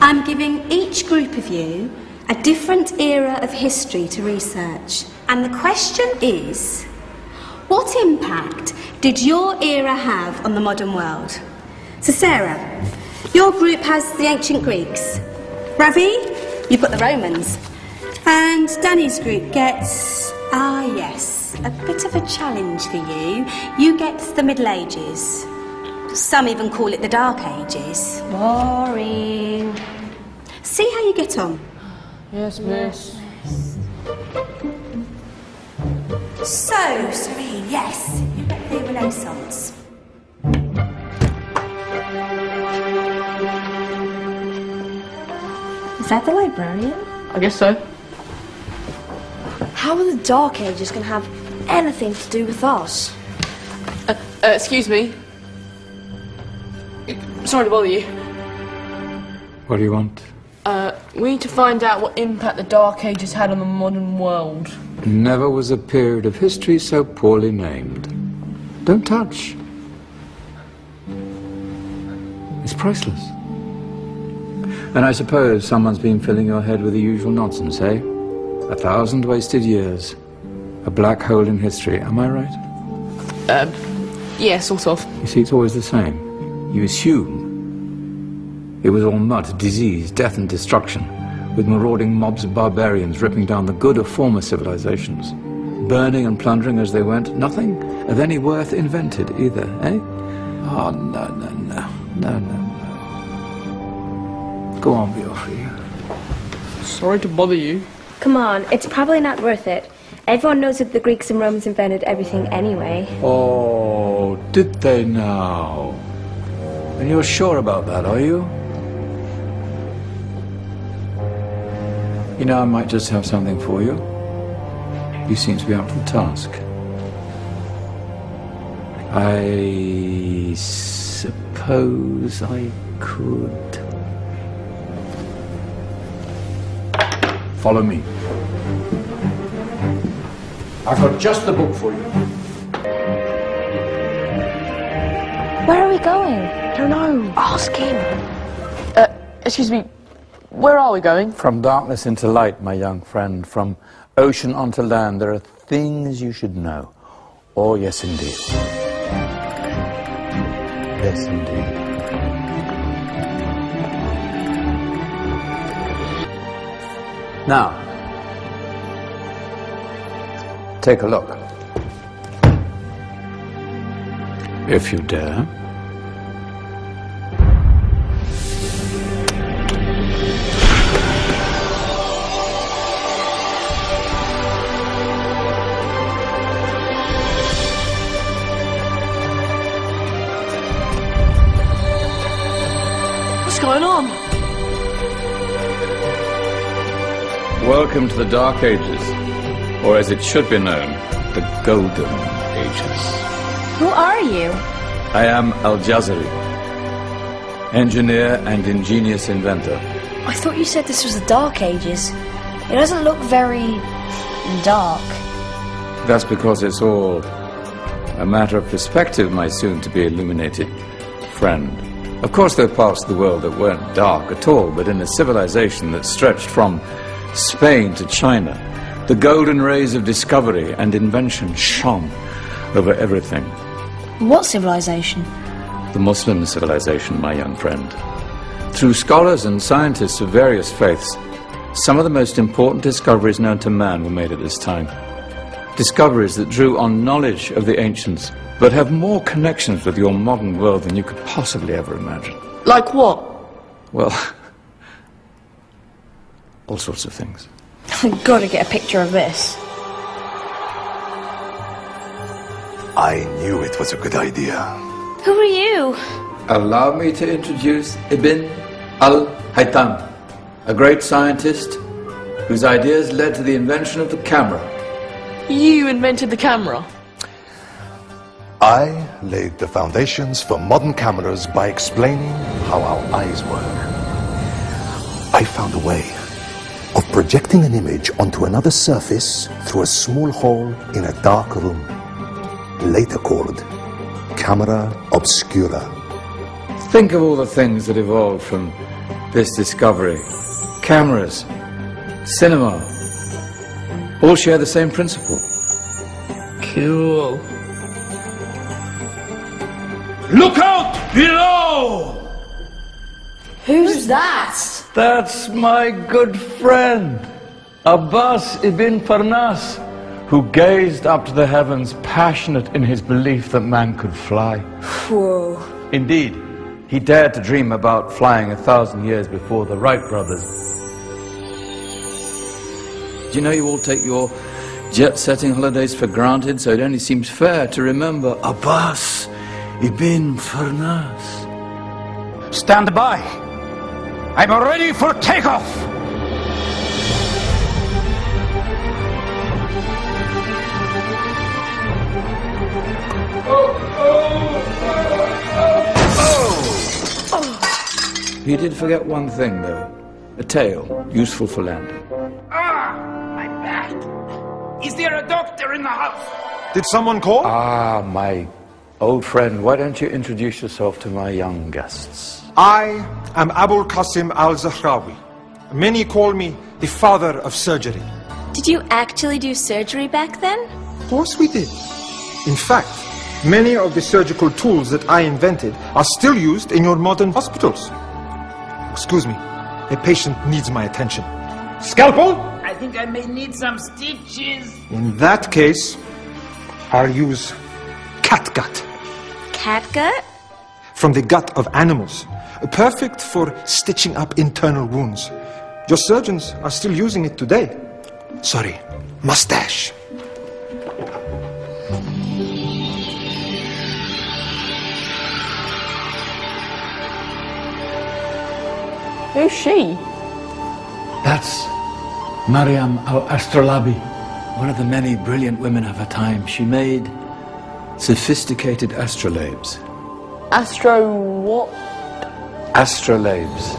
I'm giving each group of you a different era of history to research. And the question is, what impact did your era have on the modern world? So Sarah, your group has the ancient Greeks. Ravi, you've got the Romans. And Danny's group gets, yes, a bit of a challenge for you. You get the Middle Ages. Some even call it the Dark Ages. Boring. See how you get on. Yes, miss. So, Serene, yes, you get the Renaissance. Is that the librarian? I guess so. How are the Dark Ages going to have anything to do with us? Excuse me. Sorry to bother you. What do you want? We need to find out what impact the Dark Ages had on the modern world. Never was a period of history so poorly named. Don't touch. It's priceless. And I suppose someone's been filling your head with the usual nonsense, eh? 1,000 wasted years. A black hole in history, am I right? Yeah, sort of. You see, it's always the same. You assume it was all mud, disease, death and destruction, with marauding mobs of barbarians ripping down the good of former civilizations, burning and plundering as they went. Nothing of any worth invented either, eh? Oh, no, no, no, no, no, no. Go on, Beofrey. Sorry to bother you. Come on, it's probably not worth it. Everyone knows that the Greeks and Romans invented everything anyway. Oh, did they now? And you're sure about that, are you? You know, I might just have something for you. You seem to be up to the task. I suppose I could. Follow me. I've got just the book for you. Where are we going? I don't know. Ask him. Excuse me. Where are we going? From darkness into light, my young friend. From ocean onto land, there are things you should know. Oh, yes, indeed. Yes, indeed. Now, take a look. If you dare. What's going on? Welcome to the Dark Ages, or as it should be known, the Golden Ages. Who are you? I am Al-Jazari, engineer and ingenious inventor. I thought you said this was the Dark Ages. It doesn't look very dark. That's because it's all a matter of perspective, my soon-to-be illuminated friend. Of course, there are parts of the world that weren't dark at all, but in a civilization that stretched from Spain to China, the golden rays of discovery and invention shone over everything. What civilization? The Muslim civilization, my young friend. Through scholars and scientists of various faiths, some of the most important discoveries known to man were made at this time. Discoveries that drew on knowledge of the ancients, but have more connections with your modern world than you could possibly ever imagine. Like what? Well, all sorts of things. I've got to get a picture of this. I knew it was a good idea. Who are you? Allow me to introduce Ibn al-Haytham, a great scientist whose ideas led to the invention of the camera. You invented the camera? I laid the foundations for modern cameras by explaining how our eyes work. I found a way of projecting an image onto another surface through a small hole in a dark room, later called camera obscura. Think of all the things that evolved from this discovery. Cameras, cinema, all share the same principle. Cool. Look out below! Who's that? That's my good friend, Abbas ibn Farnas, who gazed up to the heavens, passionate in his belief that man could fly. Whoa. Indeed, he dared to dream about flying 1,000 years before the Wright brothers. Do you know you all take your jet-setting holidays for granted, so it only seems fair to remember Abbas ibn Farnas. Stand by. I'm ready for takeoff. You did forget one thing, though. A tail, useful for landing. My back. Is there a doctor in the house? Did someone call? Ah, my old friend, why don't you introduce yourself to my young guests? I am Abul Qasim al-Zahrawi. Many call me the father of surgery. Did you actually do surgery back then? Of course we did. In fact, many of the surgical tools that I invented are still used in your modern hospitals. Excuse me, a patient needs my attention. Scalpel? I think I may need some stitches. In that case, I'll use catgut. Catgut? From the gut of animals. Perfect for stitching up internal wounds. Your surgeons are still using it today. Sorry, mustache. Who's she? That's Maryam al-Astrolabi, one of the many brilliant women of her time. She made sophisticated astrolabes. Astro what? Astrolabes.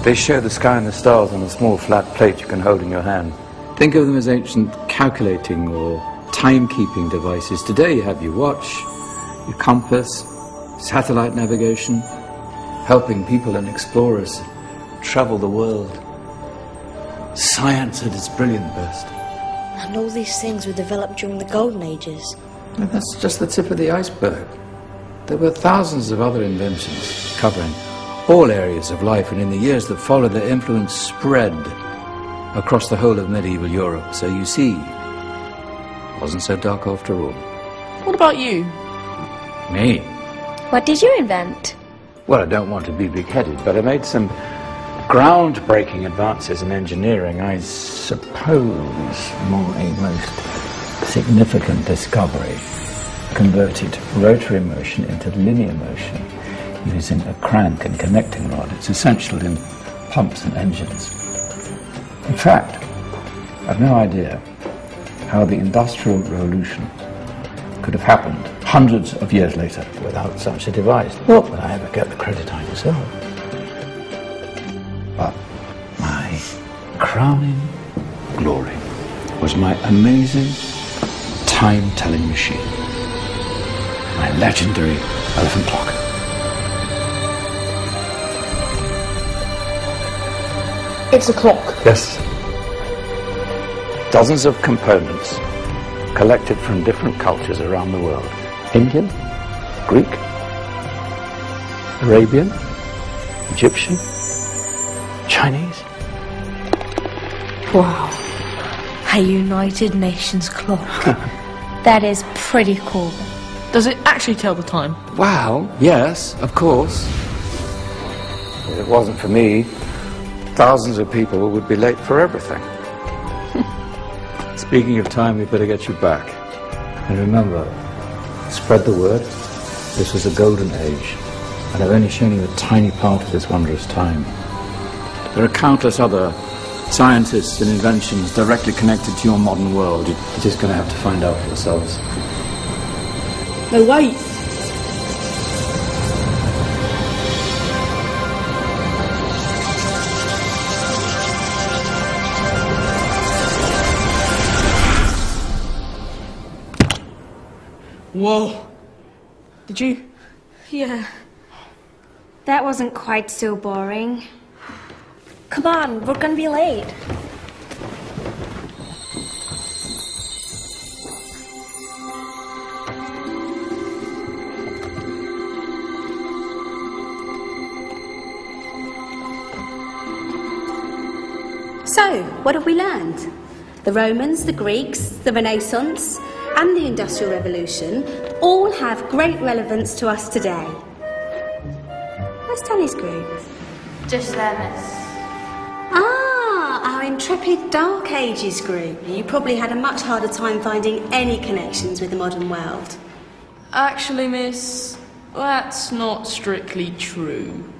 They show the sky and the stars on a small flat plate you can hold in your hand. Think of them as ancient calculating or timekeeping devices. Today you have your watch, your compass, satellite navigation, helping people and explorers travel the world. Science at its brilliant best. And all these things were developed during the Golden Ages. And that's just the tip of the iceberg. There were thousands of other inventions covering all areas of life, and in the years that followed, their influence spread across the whole of medieval Europe. So you see, it wasn't so dark after all. What about you? Me? What did you invent? Well, I don't want to be big-headed, but I made some groundbreaking advances in engineering. I suppose my most significant discovery converted rotary motion into linear motion using a crank and connecting rod. It's essential in pumps and engines. In fact, I've no idea how the Industrial Revolution could have happened hundreds of years later without such a device. Nor will I ever get the credit I deserve. But my crowning glory was my amazing time-telling machine, my legendary elephant clock. It's a clock. Yes. Dozens of components collected from different cultures around the world. Indian, Greek, Arabian, Egyptian, Chinese. Wow. A United Nations clock. That is pretty cool. Does it actually tell the time? Well, yes, of course. If it wasn't for me, thousands of people would be late for everything. Speaking of time, we better get you back. And remember, spread the word. This was a golden age, and I've only shown you a tiny part of this wondrous time. There are countless other scientists and inventions directly connected to your modern world. You're just going to have to find out for yourselves. No, wait. Whoa. Did you? Yeah. That wasn't quite so boring. Come on, we're gonna be late. So, what have we learned? The Romans, the Greeks, the Renaissance, and the Industrial Revolution all have great relevance to us today. Where's Danny's group? Just there, miss. Ah, our intrepid Dark Ages group. You probably had a much harder time finding any connections with the modern world. Actually, miss, that's not strictly true.